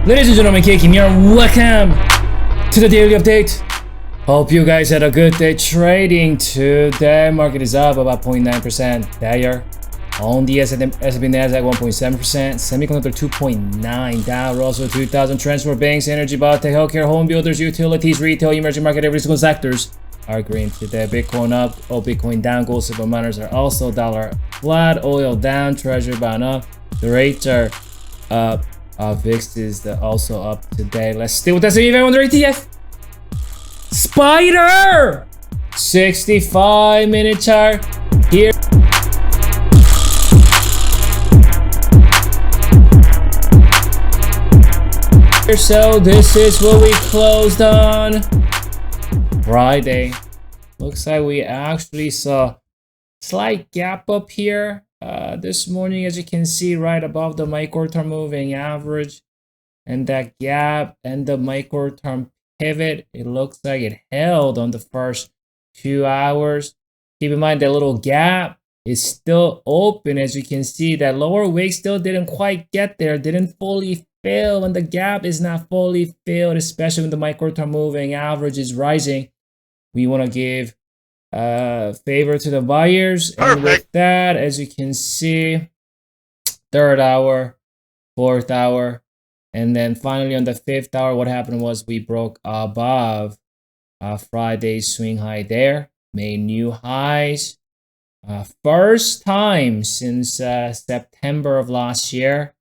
Ladies and gentlemen, Kim here. Welcome to the daily update. Hope you guys had a good day trading today. Market is up about 0.9% there. On the S&P Nasdaq 1.7%, semiconductor 2.9 down. Russell 2000 transport, banks, energy, biotech, healthcare, home builders, utilities, retail, emerging market, every single sectors are green today. Bitcoin up, Bitcoin down. Gold, silver miners are also dollar flat. Oil down, treasury bond up. The rates are up. VIX is also up today. Let's stay with S&P 500 ETF. Spider 65-minute chart here. So this is what we closed on Friday. Looks like we actually saw slight gap up here this morning, as you can see, right above the micro-term moving average, and that gap and the micro-term pivot, it looks like it held on the first 2 hours. Keep in mind that little gap is still open. As you can see, that lower wick still didn't quite get there, didn't fully fill. When the gap is not fully filled, especially when the micro-term moving average is rising, we want to give favor to the buyers. Perfect. And with that, as you can see, third hour, fourth hour, and then finally on the fifth hour, what happened was we broke above Friday's swing high there, made new highs. First time since September of last year.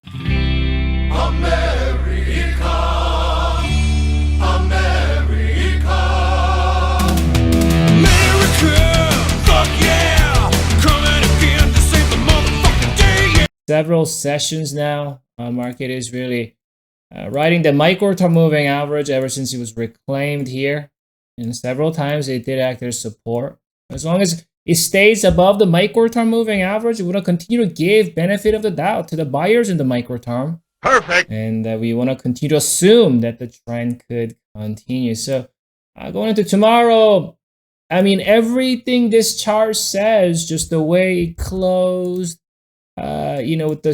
Several sessions now, market is really riding the micro-term moving average ever since it was reclaimed here. And several times it did act as support. As long as it stays above the micro-term moving average, we want to continue to give benefit of the doubt to the buyers in the micro-term. Perfect. And we want to continue to assume that the trend could continue. So going into tomorrow, I mean, everything this chart says, just the way it closed, you know, with the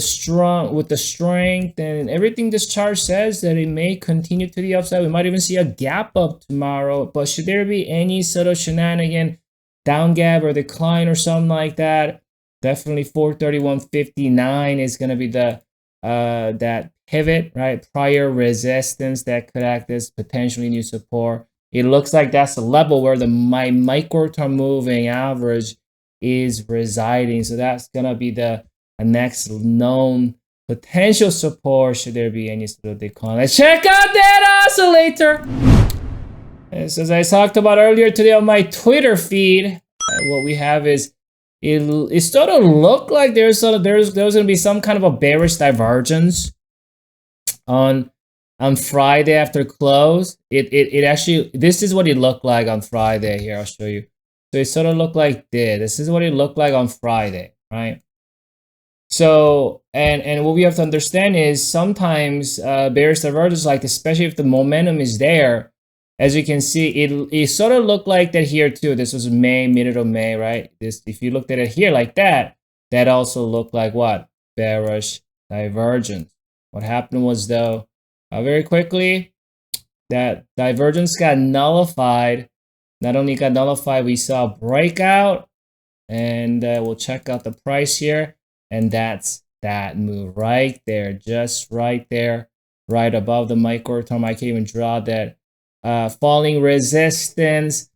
strength and everything this chart says, that it may continue to the upside. We might even see a gap up tomorrow. But should there be any sort of shenanigan, down gap or decline or something like that, definitely 431.59 is going to be the that pivot, right? Prior resistance that could act as potentially new support. It looks like that's the level where my micro-term moving average is residing. So that's going to be the next known potential support should there be any sort of decline. Let's check out that oscillator. As I talked about earlier today on my Twitter feed, what we have is it sort of looked like there's going to be some kind of a bearish divergence on Friday after close. It actually, this is what it looked like on Friday. Here, I'll show you. So it sort of looked like this. This is what it looked like on Friday, right? So, and what we have to understand is sometimes bearish divergence, like especially if the momentum is there, as you can see, it sort of looked like that here too. This was May, middle of May, right? This, if you looked at it here like that, that also looked like what? Bearish divergence. What happened was though, very quickly, that divergence got nullified. Not only got nullified, we saw a breakout, and we'll check out the price here. And that's that move right there, just right there, right above the micro-term. I can even draw that falling resistance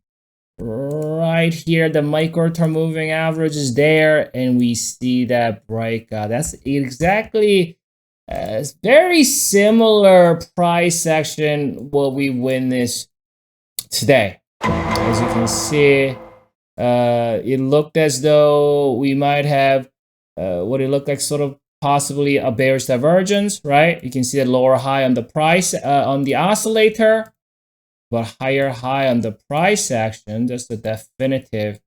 right here. The micro-term moving average is there, and we see that breakout. That's exactly very similar price action what we witnessed today. As you can see, it looked as though we might have what it looked like, sort of possibly a bearish divergence, right? You can see the lower high on the price on the oscillator, but higher high on the price action, just a definitive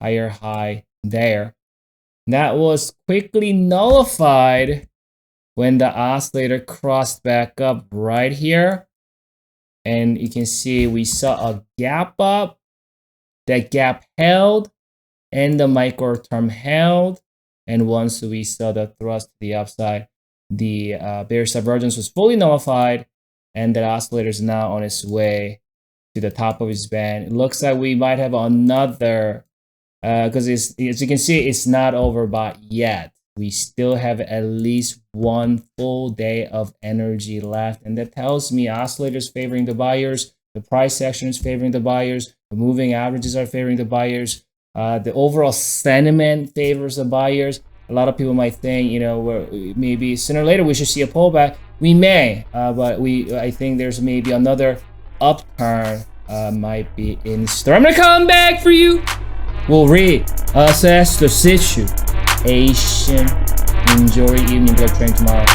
higher high there. That was quickly nullified when the oscillator crossed back up right here. And you can see we saw a gap up. That gap held and the micro term held. And once we saw the thrust to the upside, the bearish divergence was fully nullified, and that oscillator is now on its way to the top of its band. It looks like we might have another, because as you can see, it's not overbought yet. We still have at least one full day of energy left, and that tells me oscillators favoring the buyers, the price action is favoring the buyers, the moving averages are favoring the buyers, the overall sentiment favors the buyers. A lot of people might think, you know, maybe sooner or later we should see a pullback. We may, but I think there's maybe another upturn might be in store. I'm gonna come back for you. We'll reassess the situation. Enjoy your evening. Good training tomorrow.